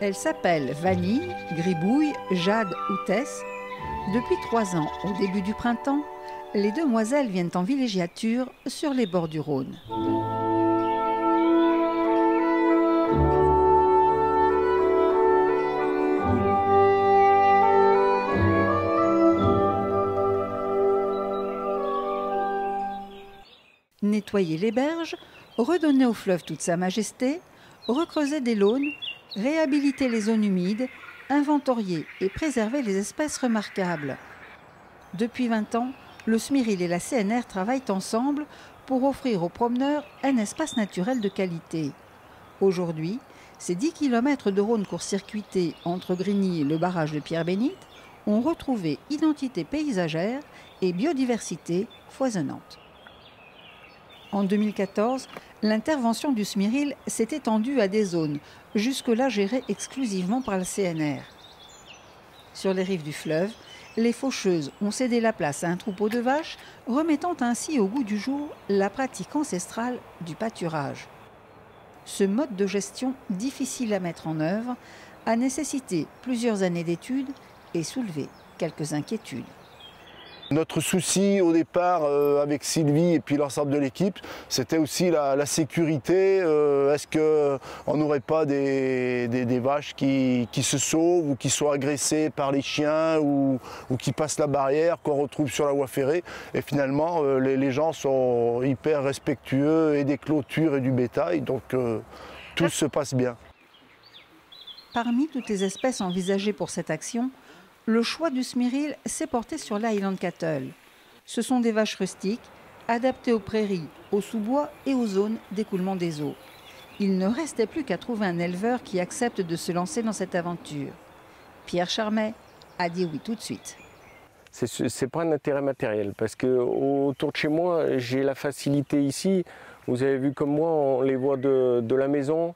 Elles s'appellent Vanille, Gribouille, Jade ou Tess. Depuis 3 ans, au début du printemps, les demoiselles viennent en villégiature sur les bords du Rhône. Nettoyer les berges, redonner au fleuve toute sa majesté, recreuser des launes, réhabiliter les zones humides, inventorier et préserver les espèces remarquables. Depuis 20 ans, le SMIRIL et la CNR travaillent ensemble pour offrir aux promeneurs un espace naturel de qualité. Aujourd'hui, ces 10 km de Rhône court-circuité entre Grigny et le barrage de Pierre-Bénite ont retrouvé identité paysagère et biodiversité foisonnante. En 2014, l'intervention du SMIRIL s'est étendue à des zones jusque-là gérées exclusivement par la CNR. Sur les rives du fleuve, les faucheuses ont cédé la place à un troupeau de vaches, remettant ainsi au goût du jour la pratique ancestrale du pâturage. Ce mode de gestion difficile à mettre en œuvre a nécessité plusieurs années d'études et soulevé quelques inquiétudes. Notre souci au départ avec Sylvie et puis l'ensemble de l'équipe, c'était aussi la sécurité. Est-ce qu'on n'aurait pas des vaches qui se sauvent ou qui sont agressées par les chiens ou qui passent la barrière qu'on retrouve sur la voie ferrée? Et finalement, les gens sont hyper respectueux et des clôtures et du bétail, donc tout se passe bien. Parmi toutes les espèces envisagées pour cette action, le choix du SMIRIL s'est porté sur l'Highland Cattle. Ce sont des vaches rustiques, adaptées aux prairies, aux sous-bois et aux zones d'écoulement des eaux. Il ne restait plus qu'à trouver un éleveur qui accepte de se lancer dans cette aventure. Pierre Charmet a dit oui tout de suite. C'est pas un intérêt matériel, parce que autour de chez moi, j'ai la facilité ici. Vous avez vu comme moi, on les voit de la maison.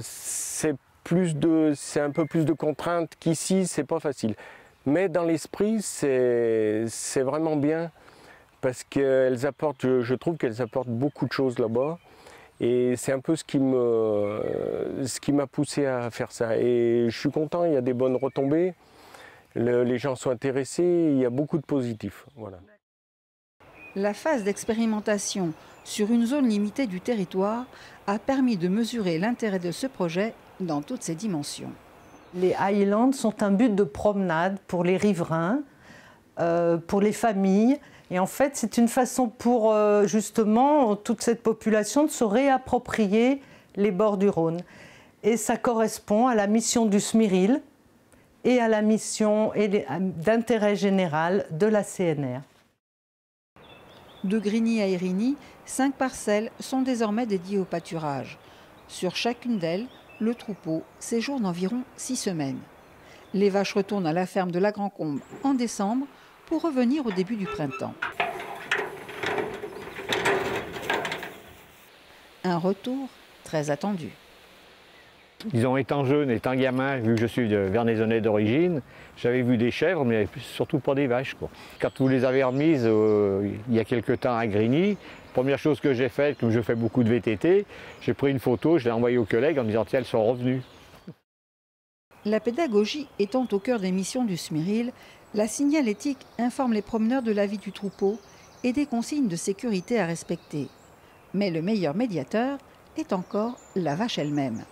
C'est un peu plus de contraintes qu'ici, c'est pas facile. Mais dans l'esprit, c'est vraiment bien parce qu'elles apportent, je trouve qu'elles apportent beaucoup de choses là-bas. Et c'est un peu ce qui m'a poussé à faire ça. Et je suis content, il y a des bonnes retombées, les gens sont intéressés, il y a beaucoup de positifs. Voilà. La phase d'expérimentation sur une zone limitée du territoire a permis de mesurer l'intérêt de ce projet dans toutes ses dimensions. Les Highlands sont un but de promenade pour les riverains, pour les familles. Et en fait, c'est une façon pour justement toute cette population de se réapproprier les bords du Rhône. Et ça correspond à la mission du SMIRIL et à la mission d'intérêt général de la CNR. De Grigny à Érigny, 5 parcelles sont désormais dédiées au pâturage. Sur chacune d'elles, le troupeau séjourne environ 6 semaines. Les vaches retournent à la ferme de la Grand-Combe en décembre pour revenir au début du printemps. Un retour très attendu. Disons, étant jeune, étant gamin, vu que je suis de Vernezonnais d'origine, j'avais vu des chèvres, mais surtout pas des vaches, quoi. Quand vous les avez remises il y a quelque temps à Grigny, première chose que j'ai faite, comme je fais beaucoup de VTT, j'ai pris une photo, je l'ai envoyée aux collègues en me disant tiens, elles sont revenues. La pédagogie étant au cœur des missions du SMIRIL, la signalétique informe les promeneurs de la vie du troupeau et des consignes de sécurité à respecter. Mais le meilleur médiateur est encore la vache elle-même.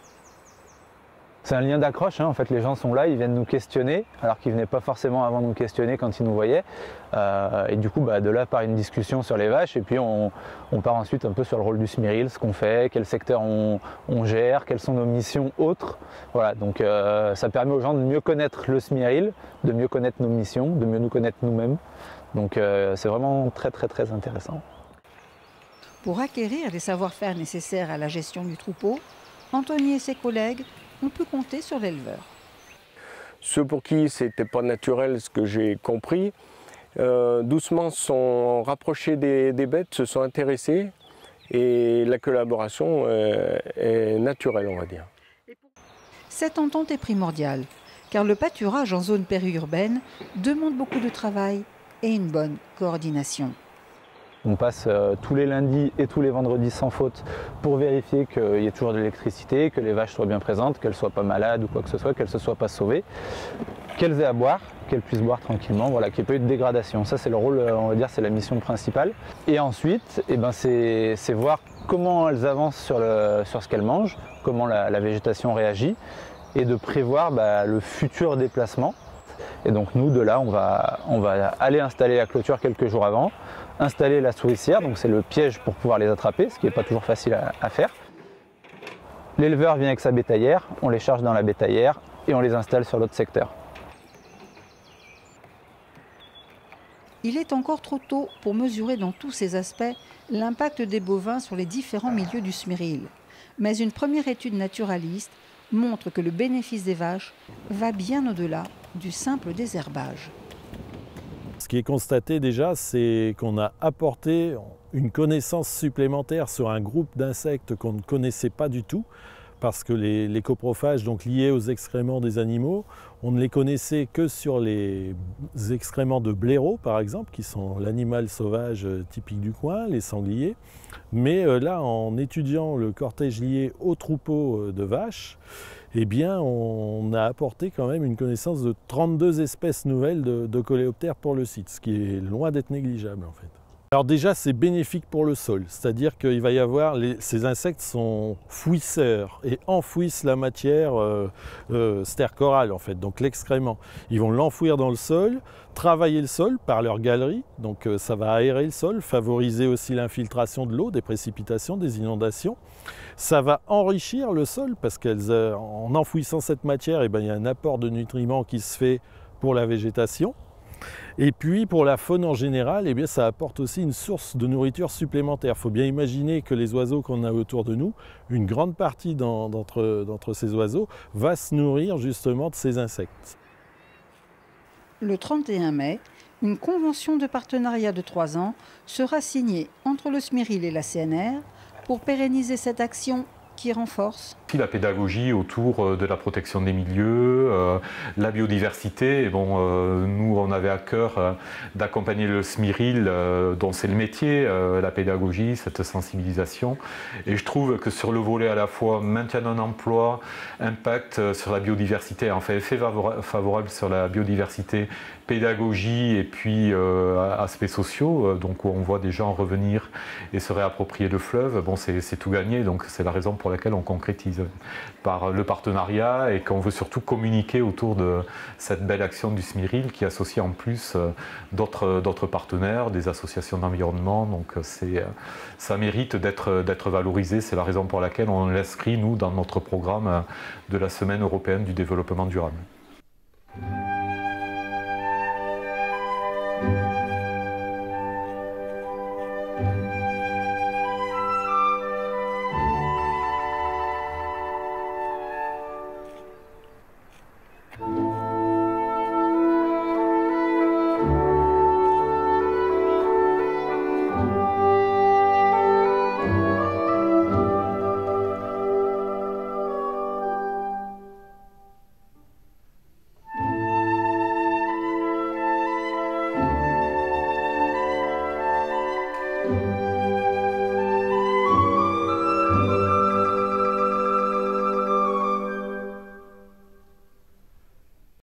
C'est un lien d'accroche, hein. En fait les gens sont là, ils viennent nous questionner, alors qu'ils ne venaient pas forcément avant nous questionner quand ils nous voyaient. Et du coup, de là part une discussion sur les vaches, et puis on part ensuite un peu sur le rôle du SMIRIL, ce qu'on fait, quel secteur on gère, quelles sont nos missions autres. Voilà, donc ça permet aux gens de mieux connaître le SMIRIL, de mieux connaître nos missions, de mieux nous connaître nous-mêmes. Donc c'est vraiment très très très intéressant. Pour acquérir les savoir-faire nécessaires à la gestion du troupeau, Anthony et ses collègues on peut compter sur l'éleveur. Ceux pour qui c'était pas naturel, ce que j'ai compris, doucement se sont rapprochés des bêtes, se sont intéressés et la collaboration est naturelle, on va dire. Cette entente est primordiale, car le pâturage en zone périurbaine demande beaucoup de travail et une bonne coordination. On passe tous les lundis et tous les vendredis sans faute pour vérifier qu'il y ait toujours de l'électricité, que les vaches soient bien présentes, qu'elles ne soient pas malades ou quoi que ce soit, qu'elles ne se soient pas sauvées, qu'elles aient à boire, qu'elles puissent boire tranquillement, voilà, qu'il n'y ait pas eu de dégradation. Ça c'est le rôle, on va dire, c'est la mission principale. Et ensuite, c'est voir comment elles avancent sur ce qu'elles mangent, comment la végétation réagit, et de prévoir le futur déplacement. Et donc nous, de là, on va aller installer la clôture quelques jours avant, installer la souricière, donc c'est le piège pour pouvoir les attraper, ce qui n'est pas toujours facile à faire. L'éleveur vient avec sa bétaillère, on les charge dans la bétaillère et on les installe sur l'autre secteur. Il est encore trop tôt pour mesurer dans tous ces aspects l'impact des bovins sur les différents milieux du Smyril. Mais une première étude naturaliste montre que le bénéfice des vaches va bien au-delà du simple désherbage. Ce qui est constaté déjà, c'est qu'on a apporté une connaissance supplémentaire sur un groupe d'insectes qu'on ne connaissait pas du tout, parce que les coprophages, donc liés aux excréments des animaux, on ne les connaissait que sur les excréments de blaireaux, par exemple, qui sont l'animal sauvage typique du coin, les sangliers. Mais là, en étudiant le cortège lié au troupeau de vaches, eh bien, on a apporté quand même une connaissance de 32 espèces nouvelles de coléoptères pour le site, ce qui est loin d'être négligeable en fait. Alors déjà, c'est bénéfique pour le sol, c'est-à-dire qu'il va y avoir, ces insectes sont fouisseurs et enfouissent la matière stercorale en fait, donc l'excrément. Ils vont l'enfouir dans le sol, travailler le sol par leur galerie, donc ça va aérer le sol, favoriser aussi l'infiltration de l'eau, des précipitations, des inondations. Ça va enrichir le sol parce qu'en enfouissant cette matière, il y a un apport de nutriments qui se fait pour la végétation. Et puis pour la faune en général, ça apporte aussi une source de nourriture supplémentaire. Il faut bien imaginer que les oiseaux qu'on a autour de nous, une grande partie d'entre ces oiseaux va se nourrir justement de ces insectes. Le 31 mai, une convention de partenariat de 3 ans sera signée entre le Smyril et la CNR pour pérenniser cette action qui renforce la pédagogie autour de la protection des milieux, la biodiversité. Et nous, on avait à cœur d'accompagner le Smyril, dont c'est le métier, la pédagogie, cette sensibilisation. Et je trouve que sur le volet à la fois maintien d'un emploi, impact sur la biodiversité, enfin effet favorable sur la biodiversité, pédagogie et puis aspects sociaux, donc où on voit des gens revenir et se réapproprier le fleuve, c'est tout gagné. Donc c'est la raison pour laquelle on concrétise par le partenariat et qu'on veut surtout communiquer autour de cette belle action du Smyril qui associe en plus d'autres partenaires, des associations d'environnement. Donc ça mérite d'être valorisé. C'est la raison pour laquelle on l'inscrit, nous, dans notre programme de la Semaine européenne du développement durable.